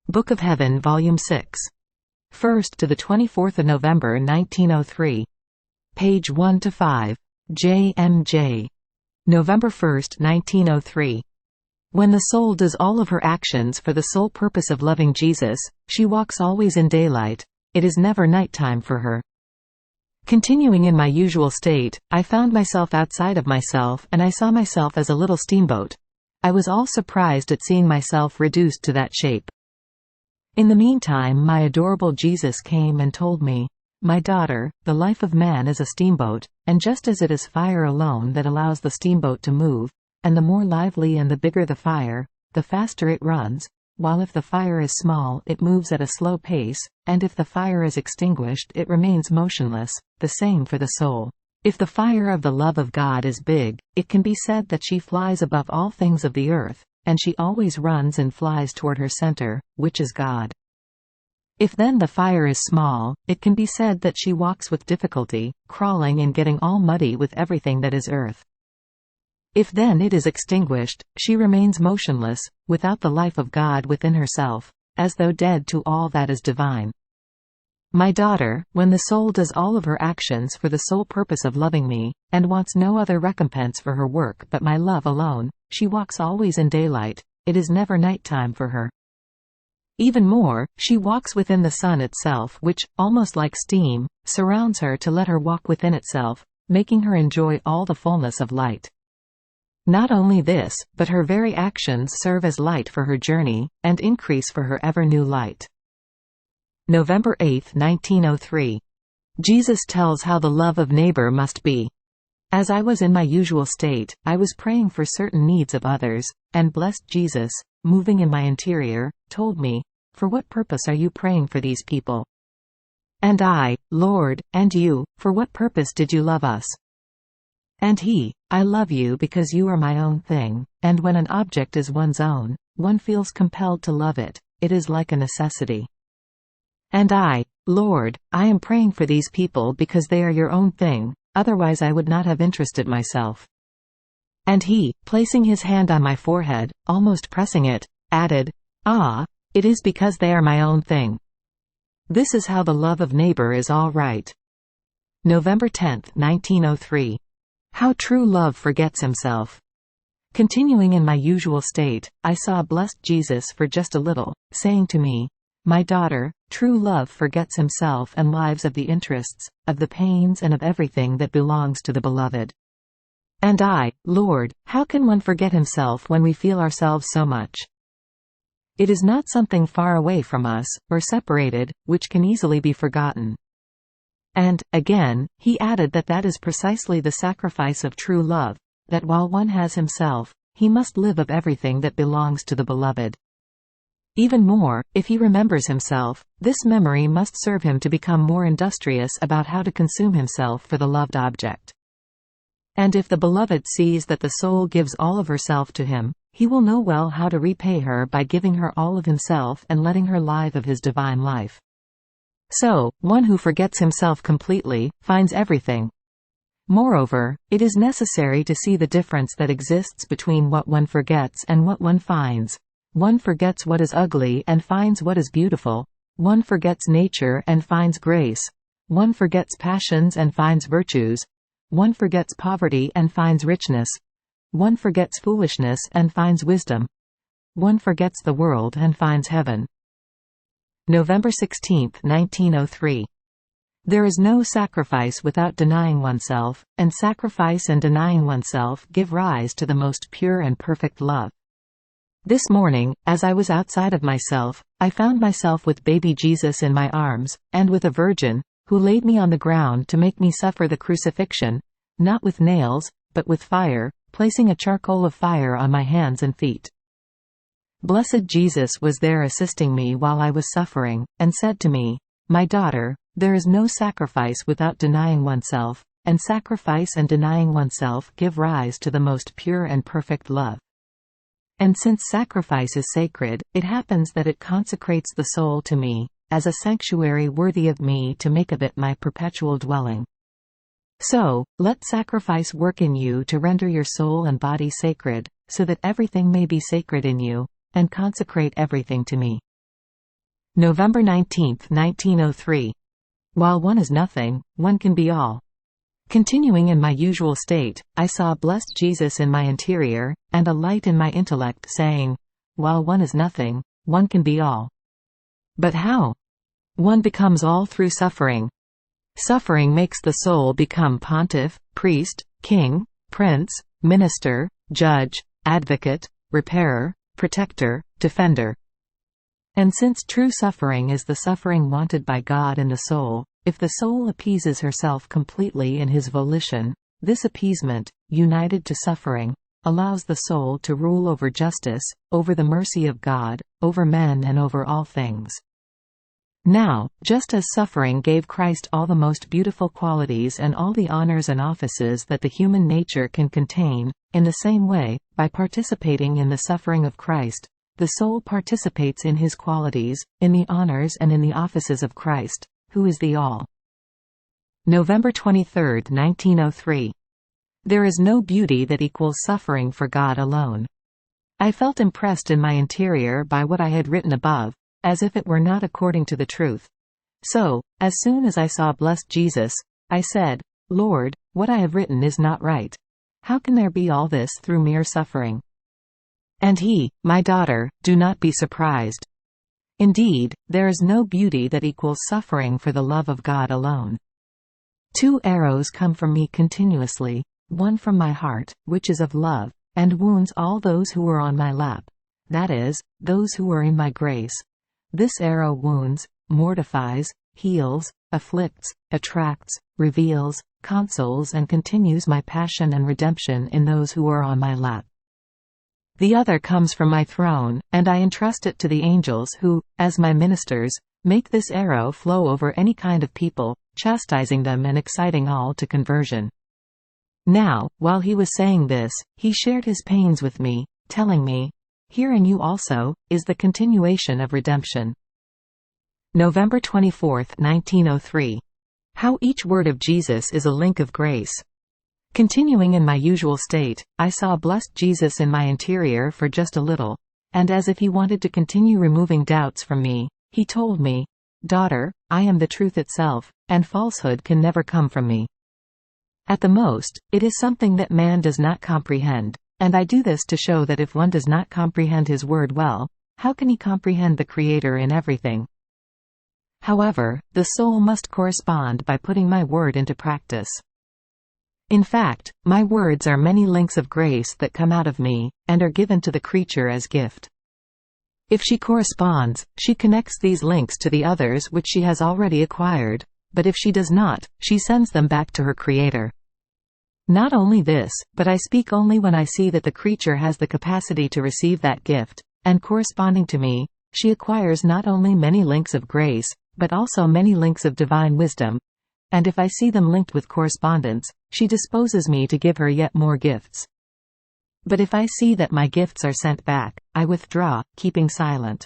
Book of Heaven, Volume 6. 1st to the 24th of November 1903. Page 1–5. J.M.J. November 1, 1903. When the soul does all of her actions for the sole purpose of loving Jesus, she walks always in daylight, it is never night time for her. Continuing in my usual state, I found myself outside of myself, and I saw myself as a little steamboat. I was all surprised at seeing myself reduced to that shape. In the meantime my adorable Jesus came and told me, "My daughter, the life of man is a steamboat, and just as it is fire alone that allows the steamboat to move, and the more lively and the bigger the fire, the faster it runs, while if the fire is small it moves at a slow pace, and if the fire is extinguished it remains motionless, the same for the soul. If the fire of the love of God is big, it can be said that she flies above all things of the earth, and she always runs and flies toward her center, which is God. If then the fire is small, it can be said that she walks with difficulty, crawling and getting all muddy with everything that is earth. If then it is extinguished, she remains motionless, without the life of God within herself, as though dead to all that is divine. My daughter, when the soul does all of her actions for the sole purpose of loving me, and wants no other recompense for her work but my love alone, she walks always in daylight, it is never night time for her. Even more, she walks within the sun itself which, almost like steam, surrounds her to let her walk within itself, making her enjoy all the fullness of light. Not only this, but her very actions serve as light for her journey, and increase for her ever new light. November 8, 1903. Jesus tells how the love of neighbor must be. As I was in my usual state, I was praying for certain needs of others, and blessed Jesus, moving in my interior, told me, "For what purpose are you praying for these people?" And I, "Lord, and you, for what purpose did you love us?" And he, "I love you because you are my own thing, and when an object is one's own, one feels compelled to love it, it is like a necessity." And I, "Lord, I am praying for these people because they are your own thing, otherwise I would not have interested myself." And he, placing his hand on my forehead, almost pressing it, added, "Ah, it is because they are my own thing. This is how the love of neighbor is all right." November 10, 1903. How true love forgets himself. Continuing in my usual state, I saw blessed Jesus for just a little, saying to me, "My daughter, true love forgets himself and lives of the interests, of the pains and of everything that belongs to the beloved." And I, "Lord, how can one forget himself when we feel ourselves so much? It is not something far away from us, or separated, which can easily be forgotten." And, again, he added that that is precisely the sacrifice of true love, that while one has himself, he must live of everything that belongs to the beloved. Even more, if he remembers himself, this memory must serve him to become more industrious about how to consume himself for the loved object. And if the beloved sees that the soul gives all of herself to him, he will know well how to repay her by giving her all of himself and letting her live of his divine life. So, one who forgets himself completely, finds everything. Moreover, it is necessary to see the difference that exists between what one forgets and what one finds. One forgets what is ugly and finds what is beautiful. One forgets nature and finds grace. One forgets passions and finds virtues. One forgets poverty and finds richness. One forgets foolishness and finds wisdom. One forgets the world and finds heaven. November 16, 1903. There is no sacrifice without denying oneself, and sacrifice and denying oneself give rise to the most pure and perfect love. This morning, as I was outside of myself, I found myself with baby Jesus in my arms, and with a virgin, who laid me on the ground to make me suffer the crucifixion, not with nails, but with fire, placing a charcoal of fire on my hands and feet. Blessed Jesus was there assisting me while I was suffering, and said to me, "My daughter, there is no sacrifice without denying oneself, and sacrifice and denying oneself give rise to the most pure and perfect love." And since sacrifice is sacred, it happens that it consecrates the soul to me, as a sanctuary worthy of me to make of it my perpetual dwelling. So, let sacrifice work in you to render your soul and body sacred, so that everything may be sacred in you, and consecrate everything to me. November 19, 1903. While one is nothing, one can be all. Continuing in my usual state, I saw blessed Jesus in my interior, and a light in my intellect saying, while one is nothing, one can be all. But how? One becomes all through suffering. Suffering makes the soul become pontiff, priest, king, prince, minister, judge, advocate, repairer, protector, defender. And since true suffering is the suffering wanted by God in the soul, if the soul appeases herself completely in His volition, this appeasement, united to suffering, allows the soul to rule over justice, over the mercy of God, over men and over all things. Now, just as suffering gave Christ all the most beautiful qualities and all the honors and offices that the human nature can contain, in the same way, by participating in the suffering of Christ, the soul participates in His qualities, in the honors and in the offices of Christ, who is the All. November 23, 1903. There is no beauty that equals suffering for God alone. I felt impressed in my interior by what I had written above, as if it were not according to the truth. So, as soon as I saw blessed Jesus, I said, Lord, what I have written is not right. How can there be all this through mere suffering? And he, my daughter, do not be surprised. Indeed, there is no beauty that equals suffering for the love of God alone. 2 arrows come from me continuously, one from my heart, which is of love, and wounds all those who are on my lap, that is, those who are in my grace. This arrow wounds, mortifies, heals, afflicts, attracts, reveals, consoles and continues my passion and redemption in those who are on my lap. The other comes from my throne, and I entrust it to the angels who, as my ministers, make this arrow flow over any kind of people, chastising them and exciting all to conversion. Now, while he was saying this, he shared his pains with me, telling me, here in you also, is the continuation of redemption. November 24, 1903. How each word of Jesus is a link of grace. Continuing in my usual state, I saw blessed Jesus in my interior for just a little, and as if he wanted to continue removing doubts from me, he told me, Daughter, I am the truth itself, and falsehood can never come from me. At the most, it is something that man does not comprehend, and I do this to show that if one does not comprehend his word well, how can he comprehend the Creator in everything? However, the soul must correspond by putting my word into practice. In fact, my words are many links of grace that come out of me, and are given to the creature as gift. If she corresponds, she connects these links to the others which she has already acquired, but if she does not, she sends them back to her Creator. Not only this, but I speak only when I see that the creature has the capacity to receive that gift, and corresponding to me, she acquires not only many links of grace, but also many links of divine wisdom, and if I see them linked with correspondence, she disposes me to give her yet more gifts. But if I see that my gifts are sent back, I withdraw, keeping silent.